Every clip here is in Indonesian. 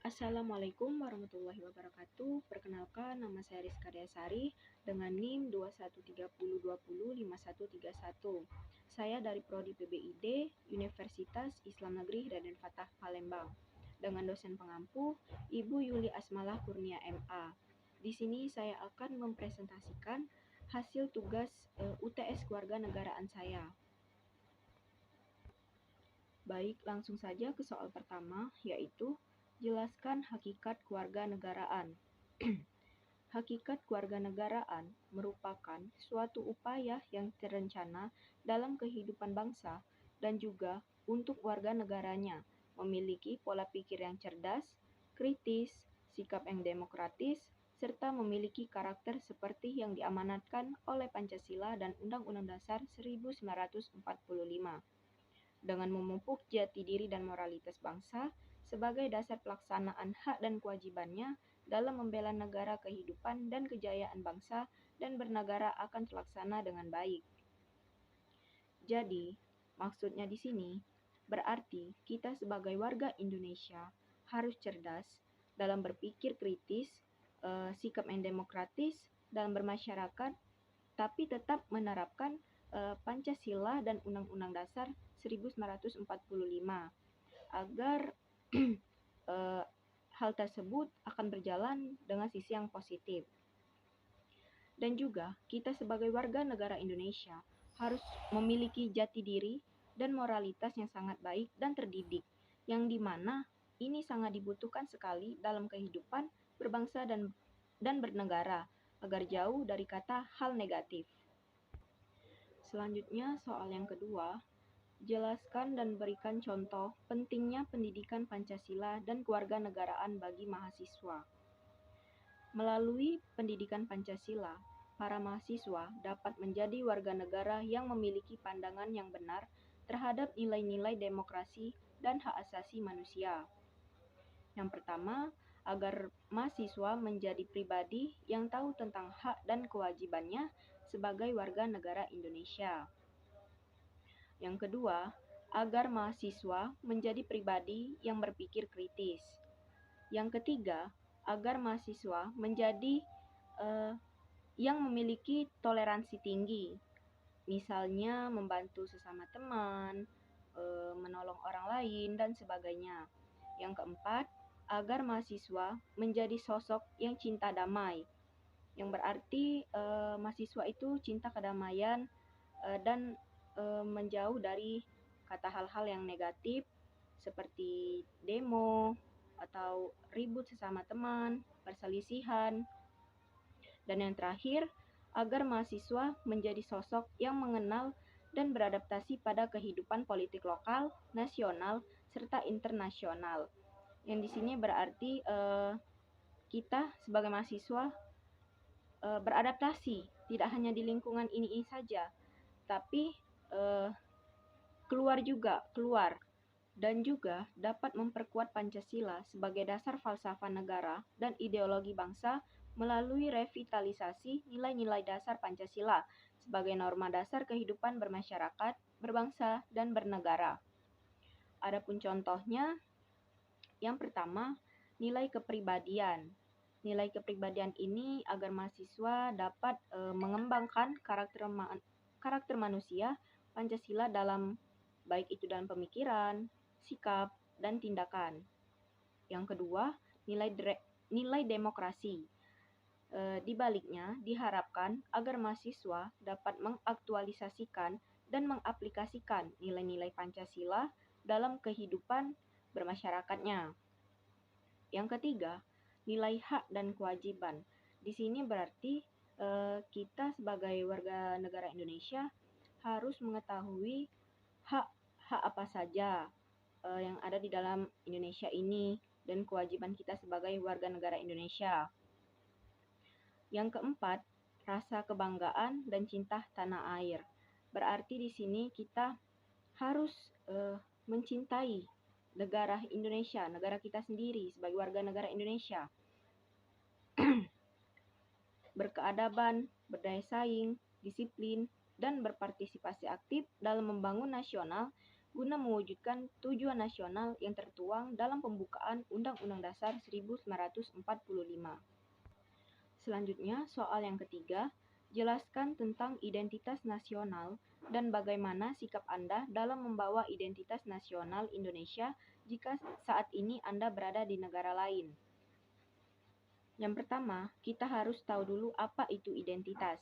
Assalamualaikum warahmatullahi wabarakatuh. Perkenalkan, nama saya Rizka Deasari dengan NIM 2130205131. Saya dari Prodi PBID Universitas Islam Negeri Raden Fatah Palembang dengan dosen pengampu Ibu Yuli Asmalah Kurnia MA. Di sini saya akan mempresentasikan hasil tugas UTS Kewarganegaraan saya. Baik, langsung saja ke soal pertama, yaitu jelaskan hakikat kewarganegaraan. Hakikat kewarganegaraan merupakan suatu upaya yang terencana dalam kehidupan bangsa dan juga untuk warga negaranya memiliki pola pikir yang cerdas, kritis, sikap yang demokratis, serta memiliki karakter seperti yang diamanatkan oleh Pancasila dan Undang-Undang Dasar 1945. Dengan memupuk jati diri dan moralitas bangsa sebagai dasar pelaksanaan hak dan kewajibannya dalam membela negara, kehidupan, dan kejayaan bangsa dan bernegara akan terlaksana dengan baik. Jadi, maksudnya di sini berarti kita sebagai warga Indonesia harus cerdas dalam berpikir kritis, sikap yang demokratis dalam bermasyarakat, tapi tetap menerapkan Pancasila dan Undang-Undang Dasar 1945 agar hal tersebut akan berjalan dengan sisi yang positif. Dan juga kita sebagai warga negara Indonesia harus memiliki jati diri dan moralitas yang sangat baik dan terdidik, yang dimana ini sangat dibutuhkan sekali dalam kehidupan berbangsa dan bernegara agar jauh dari kata hal negatif. Selanjutnya soal yang kedua, jelaskan dan berikan contoh pentingnya pendidikan Pancasila dan kewarganegaraan bagi mahasiswa. Melalui pendidikan Pancasila, para mahasiswa dapat menjadi warga negara yang memiliki pandangan yang benar terhadap nilai-nilai demokrasi dan hak asasi manusia. Yang pertama, agar mahasiswa menjadi pribadi yang tahu tentang hak dan kewajibannya sebagai warga negara Indonesia. Yang kedua, agar mahasiswa menjadi pribadi yang berpikir kritis. Yang ketiga, agar mahasiswa menjadi yang memiliki toleransi tinggi, misalnya membantu sesama teman, menolong orang lain, dan sebagainya. Yang keempat, agar mahasiswa menjadi sosok yang cinta damai, yang berarti mahasiswa itu cinta kedamaian dan menjauh dari kata hal-hal yang negatif seperti demo atau ribut sesama teman, perselisihan. Dan yang terakhir, agar mahasiswa menjadi sosok yang mengenal dan beradaptasi pada kehidupan politik lokal, nasional, serta internasional. Yang di sini berarti kita sebagai mahasiswa beradaptasi tidak hanya di lingkungan ini saja, tapi keluar dan juga dapat memperkuat Pancasila sebagai dasar falsafah negara dan ideologi bangsa melalui revitalisasi nilai-nilai dasar Pancasila sebagai norma dasar kehidupan bermasyarakat, berbangsa, dan bernegara. Adapun contohnya, yang pertama, nilai kepribadian. Nilai kepribadian ini agar mahasiswa dapat mengembangkan karakter manusia Pancasila dalam baik itu dalam pemikiran, sikap, dan tindakan. Yang kedua, nilai demokrasi. Di baliknya, diharapkan agar mahasiswa dapat mengaktualisasikan dan mengaplikasikan nilai-nilai Pancasila dalam kehidupan bermasyarakatnya. Yang ketiga, nilai hak dan kewajiban. Di sini berarti kita sebagai warga negara Indonesia harus mengetahui hak apa saja yang ada di dalam Indonesia ini dan kewajiban kita sebagai warga negara Indonesia. Yang keempat, rasa kebanggaan dan cinta tanah air. Berarti di sini kita harus mencintai negara Indonesia, negara kita sendiri sebagai warga negara Indonesia. Berkeadaban, berdaya saing, disiplin, dan berpartisipasi aktif dalam membangun nasional guna mewujudkan tujuan nasional yang tertuang dalam pembukaan Undang-Undang Dasar 1945. Selanjutnya, soal yang ketiga, jelaskan tentang identitas nasional dan bagaimana sikap Anda dalam membawa identitas nasional Indonesia jika saat ini Anda berada di negara lain. Yang pertama, kita harus tahu dulu apa itu identitas.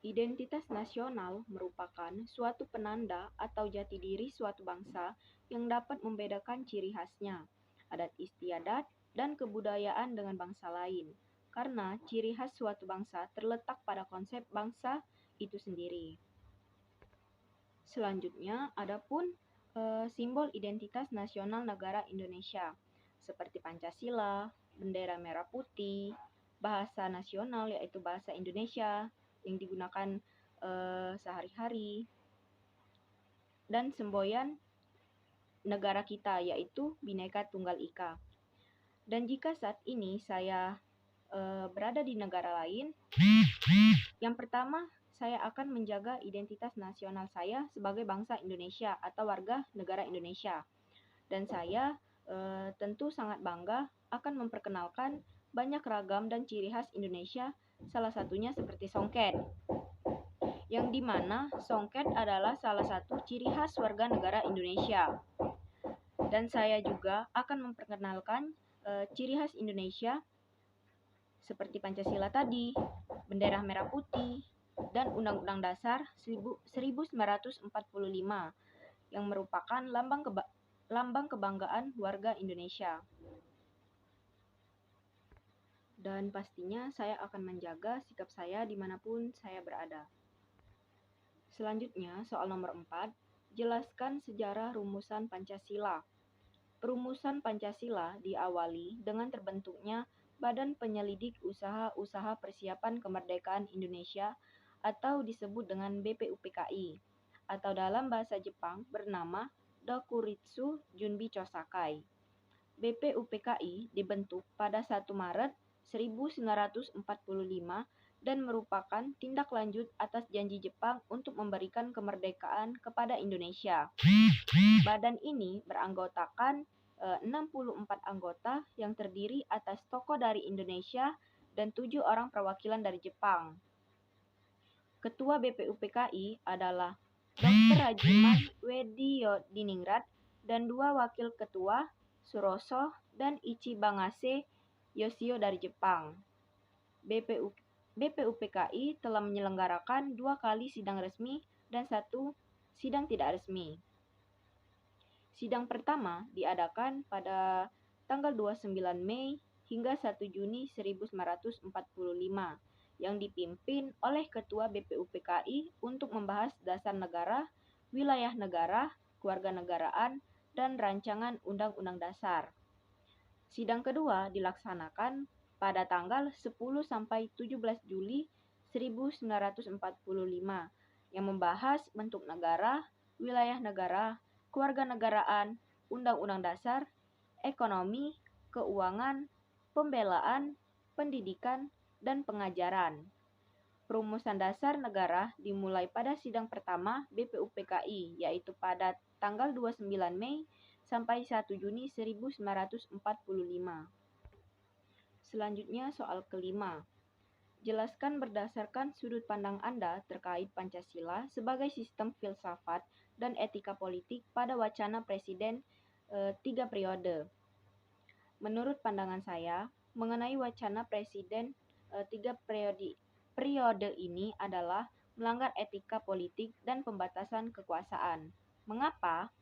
Identitas nasional merupakan suatu penanda atau jati diri suatu bangsa yang dapat membedakan ciri khasnya, adat istiadat, dan kebudayaan dengan bangsa lain. Karena ciri khas suatu bangsa terletak pada konsep bangsa itu sendiri. Selanjutnya, adapun simbol identitas nasional negara Indonesia, seperti Pancasila, bendera merah putih, bahasa nasional yaitu bahasa Indonesia yang digunakan sehari-hari, dan semboyan negara kita yaitu Bhinneka Tunggal Ika. Dan jika saat ini saya berada di negara lain, yang pertama saya akan menjaga identitas nasional saya sebagai bangsa Indonesia atau warga negara Indonesia. Dan saya tentu sangat bangga akan memperkenalkan banyak ragam dan ciri khas Indonesia, salah satunya seperti songket. Yang dimana songket adalah salah satu ciri khas warga negara Indonesia. Dan saya juga akan memperkenalkan ciri khas Indonesia seperti Pancasila tadi, bendera merah putih, dan Undang-Undang Dasar 1945 yang merupakan lambang kebanggaan warga Indonesia. Dan pastinya saya akan menjaga sikap saya dimanapun saya berada. Selanjutnya, soal nomor 4, jelaskan sejarah rumusan Pancasila. Perumusan Pancasila diawali dengan terbentuknya Badan Penyelidik Usaha-Usaha Persiapan Kemerdekaan Indonesia atau disebut dengan BPUPKI, atau dalam bahasa Jepang bernama Dokuritsu Junbi Chosakai. BPUPKI dibentuk pada 1 Maret 1945 dan merupakan tindak lanjut atas janji Jepang untuk memberikan kemerdekaan kepada Indonesia. Badan ini beranggotakan 64 anggota yang terdiri atas tokoh dari Indonesia dan 7 orang perwakilan dari Jepang. Ketua BPUPKI adalah Dr. Rajiman Weddiodiningrat dan 2 wakil ketua, Suroso dan Ichibangase Yoshio dari Jepang. BPUPKI telah menyelenggarakan 2 kali sidang resmi dan 1 sidang tidak resmi. Sidang pertama diadakan pada tanggal 29 Mei hingga 1 Juni 1945 yang dipimpin oleh Ketua BPUPKI untuk membahas dasar negara, wilayah negara, kewarganegaraan, dan rancangan Undang-Undang Dasar. Sidang kedua dilaksanakan pada tanggal 10 sampai 17 Juli 1945 yang membahas bentuk negara, wilayah negara, kewarganegaraan, Undang-Undang Dasar, ekonomi, keuangan, pembelaan, pendidikan, dan pengajaran. Perumusan dasar negara dimulai pada sidang pertama BPUPKI, yaitu pada tanggal 29 Mei sampai 1 Juni 1945. Selanjutnya soal kelima. Jelaskan berdasarkan sudut pandang Anda terkait Pancasila sebagai sistem filsafat dan etika politik pada wacana Presiden 3 periode. Menurut pandangan saya, mengenai wacana Presiden 3 periode ini adalah melanggar etika politik dan pembatasan kekuasaan. Mengapa?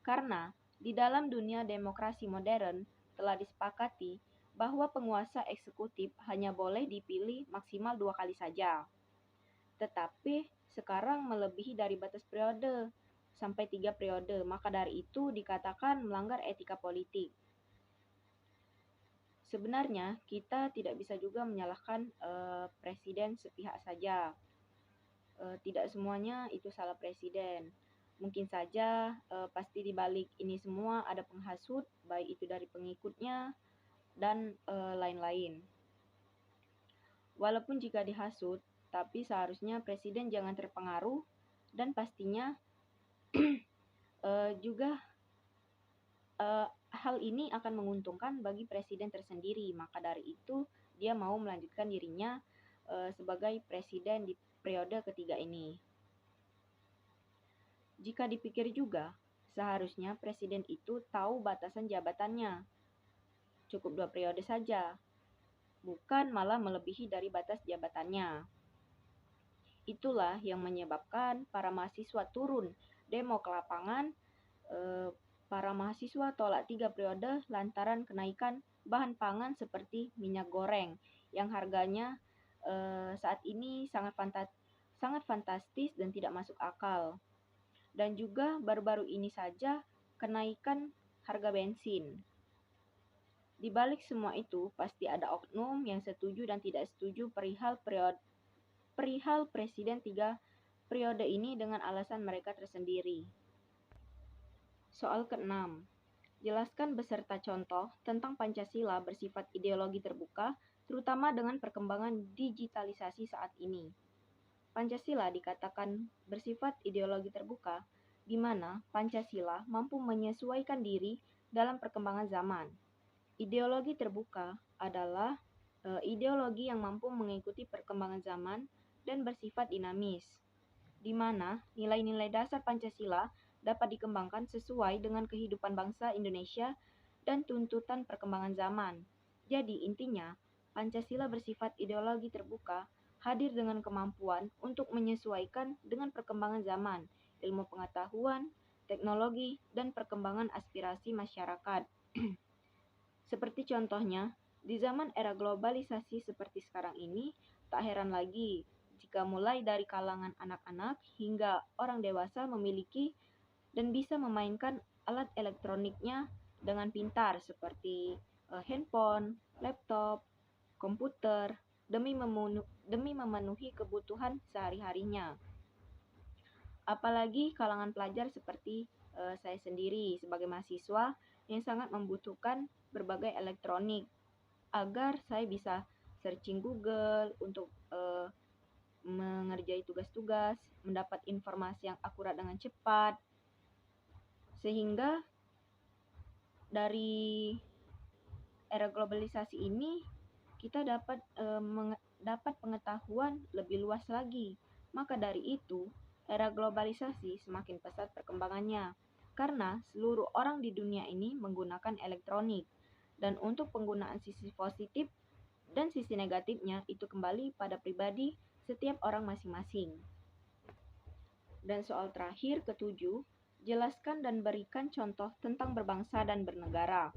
Karena di dalam dunia demokrasi modern telah disepakati bahwa penguasa eksekutif hanya boleh dipilih maksimal 2 kali saja. Tetapi sekarang melebihi dari batas periode sampai 3 periode, maka dari itu dikatakan melanggar etika politik. Sebenarnya kita tidak bisa juga menyalahkan presiden sepihak saja. Tidak semuanya itu salah presiden. Mungkin saja pasti di balik ini semua ada penghasut, baik itu dari pengikutnya dan lain-lain. Walaupun jika dihasut, tapi seharusnya presiden jangan terpengaruh dan pastinya juga hal ini akan menguntungkan bagi presiden tersendiri. Maka dari itu dia mau melanjutkan dirinya sebagai presiden di periode ketiga ini. Jika dipikir juga, seharusnya presiden itu tahu batasan jabatannya. Cukup 2 periode saja, bukan malah melebihi dari batas jabatannya. Itulah yang menyebabkan para mahasiswa turun demo ke lapangan. Para mahasiswa tolak 3 periode lantaran kenaikan bahan pangan seperti minyak goreng yang harganya saat ini sangat fantastis dan tidak masuk akal. Dan juga baru-baru ini saja kenaikan harga bensin. Di balik semua itu, pasti ada oknum yang setuju dan tidak setuju perihal presiden 3 periode ini dengan alasan mereka tersendiri. Soal ke-6. Jelaskan beserta contoh tentang Pancasila bersifat ideologi terbuka, terutama dengan perkembangan digitalisasi saat ini. Pancasila dikatakan bersifat ideologi terbuka, di mana Pancasila mampu menyesuaikan diri dalam perkembangan zaman. Ideologi terbuka adalah ideologi yang mampu mengikuti perkembangan zaman dan bersifat dinamis, di mana nilai-nilai dasar Pancasila dapat dikembangkan sesuai dengan kehidupan bangsa Indonesia dan tuntutan perkembangan zaman. Jadi intinya, Pancasila bersifat ideologi terbuka, hadir dengan kemampuan untuk menyesuaikan dengan perkembangan zaman, ilmu pengetahuan, teknologi, dan perkembangan aspirasi masyarakat. Seperti contohnya, di zaman era globalisasi seperti sekarang ini, tak heran lagi jika mulai dari kalangan anak-anak hingga orang dewasa memiliki dan bisa memainkan alat elektroniknya dengan pintar seperti handphone, laptop, komputer demi memenuhi kebutuhan sehari-harinya. Apalagi kalangan pelajar seperti saya sendiri sebagai mahasiswa yang sangat membutuhkan berbagai elektronik agar saya bisa searching Google untuk mengerjai tugas-tugas, mendapat informasi yang akurat dengan cepat, sehingga dari era globalisasi ini kita dapat pengetahuan lebih luas lagi. Maka dari itu, era globalisasi semakin pesat perkembangannya karena seluruh orang di dunia ini menggunakan elektronik. Dan untuk penggunaan sisi positif dan sisi negatifnya itu kembali pada pribadi setiap orang masing-masing. Dan soal terakhir, ke-7, jelaskan dan berikan contoh tentang berbangsa dan bernegara.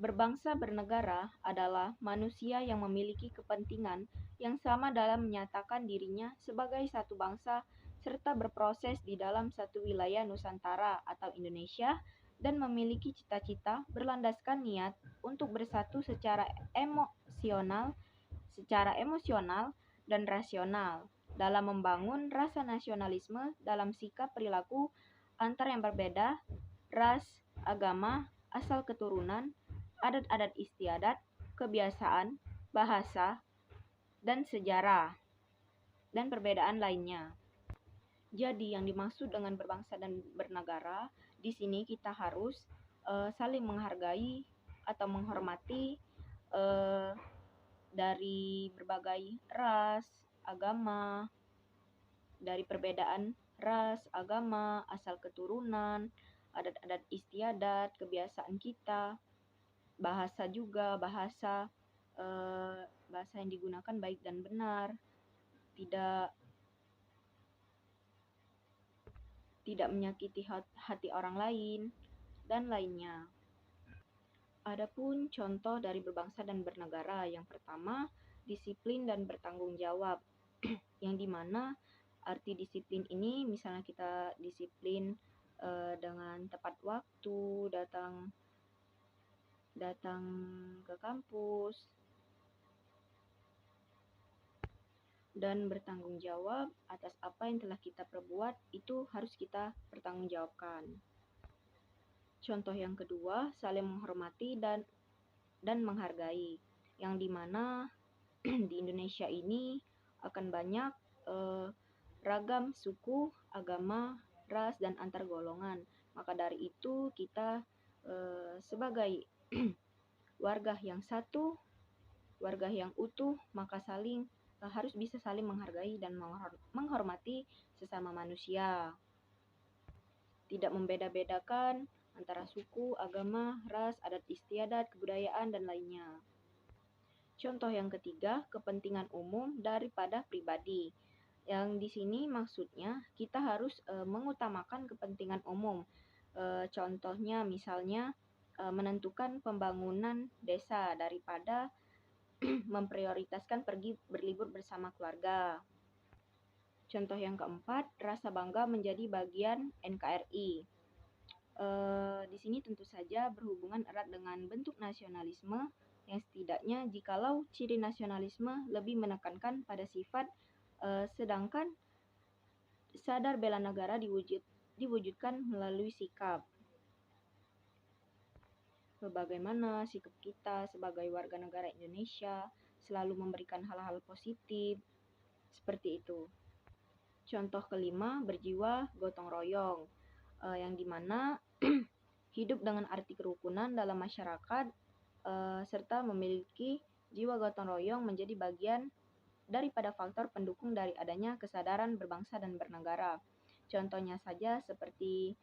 Berbangsa bernegara adalah manusia yang memiliki kepentingan yang sama dalam menyatakan dirinya sebagai satu bangsa serta berproses di dalam satu wilayah Nusantara atau Indonesia dan memiliki cita-cita berlandaskan niat untuk bersatu secara emosional dan rasional dalam membangun rasa nasionalisme dalam sikap perilaku antar yang berbeda, ras, agama, asal keturunan, adat-adat istiadat, kebiasaan, bahasa, dan sejarah, dan perbedaan lainnya. Jadi yang dimaksud dengan berbangsa dan bernegara, di sini kita harus saling menghargai atau menghormati dari berbagai ras, agama, dari perbedaan ras, agama, asal keturunan, adat-adat istiadat, kebiasaan kita, bahasa juga, bahasa yang digunakan baik dan benar, tidak menyakiti hati orang lain, dan lainnya. Adapun contoh dari berbangsa dan bernegara, yang pertama, disiplin dan bertanggung jawab, yang dimana arti disiplin ini misalnya kita disiplin dengan tepat waktu, datang ke kampus, dan bertanggung jawab atas apa yang telah kita perbuat, itu harus kita pertanggungjawabkan. Contoh yang kedua, saling menghormati dan menghargai, yang dimana di Indonesia ini akan banyak ragam suku, agama, ras, dan antar golongan. Maka dari itu kita sebagai warga yang satu, warga yang utuh, maka harus bisa saling menghargai dan menghormati sesama manusia. Tidak membeda-bedakan antara suku, agama, ras, adat istiadat, kebudayaan, dan lainnya. Contoh yang ketiga, kepentingan umum daripada pribadi. Yang di sini maksudnya kita harus mengutamakan kepentingan umum. Contohnya misalnya menentukan pembangunan desa daripada memprioritaskan pergi berlibur bersama keluarga. Contoh yang keempat, rasa bangga menjadi bagian NKRI. Di sini tentu saja berhubungan erat dengan bentuk nasionalisme yang setidaknya jikalau ciri nasionalisme lebih menekankan pada sifat, sedangkan sadar bela negara diwujudkan melalui sikap. Bagaimana sikap kita sebagai warga negara Indonesia selalu memberikan hal-hal positif, seperti itu. Contoh kelima, berjiwa gotong royong, yang dimana hidup dengan arti kerukunan dalam masyarakat, serta memiliki jiwa gotong royong menjadi bagian daripada faktor pendukung dari adanya kesadaran berbangsa dan bernegara. Contohnya saja seperti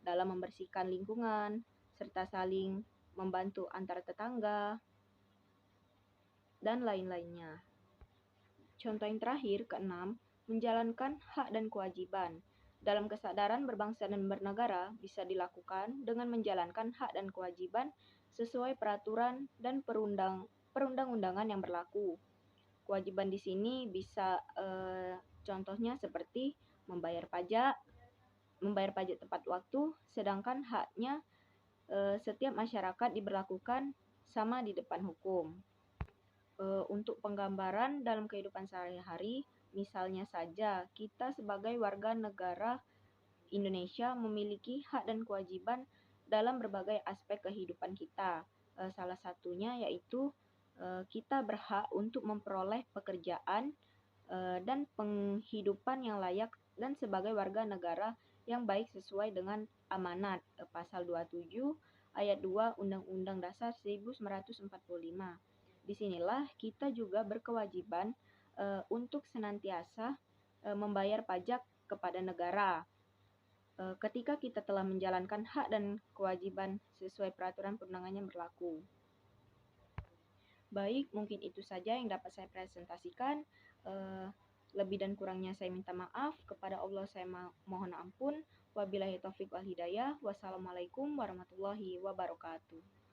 dalam membersihkan lingkungan, serta saling membantu antar tetangga, dan lain-lainnya. Contoh yang terakhir, keenam, menjalankan hak dan kewajiban. Dalam kesadaran berbangsa dan bernegara bisa dilakukan dengan menjalankan hak dan kewajiban sesuai peraturan dan perundang-undangan yang berlaku. Kewajiban di sini bisa contohnya seperti membayar pajak tepat waktu, sedangkan haknya setiap masyarakat diberlakukan sama di depan hukum. Untuk penggambaran dalam kehidupan sehari-hari, misalnya saja kita sebagai warga negara Indonesia memiliki hak dan kewajiban dalam berbagai aspek kehidupan kita. Salah satunya yaitu kita berhak untuk memperoleh pekerjaan dan penghidupan yang layak dan sebagai warga negara yang baik sesuai dengan amanat pasal 27 ayat 2 Undang-Undang Dasar 1945. Disinilah kita juga berkewajiban untuk senantiasa membayar pajak kepada negara. Ketika kita telah menjalankan hak dan kewajiban sesuai peraturan perundangan yang berlaku. Baik, mungkin itu saja yang dapat saya presentasikan. Lebih dan kurangnya saya minta maaf. Kepada Allah saya mohon ampun. Wabillahi taufiq wal hidayah. Wassalamualaikum warahmatullahi wabarakatuh.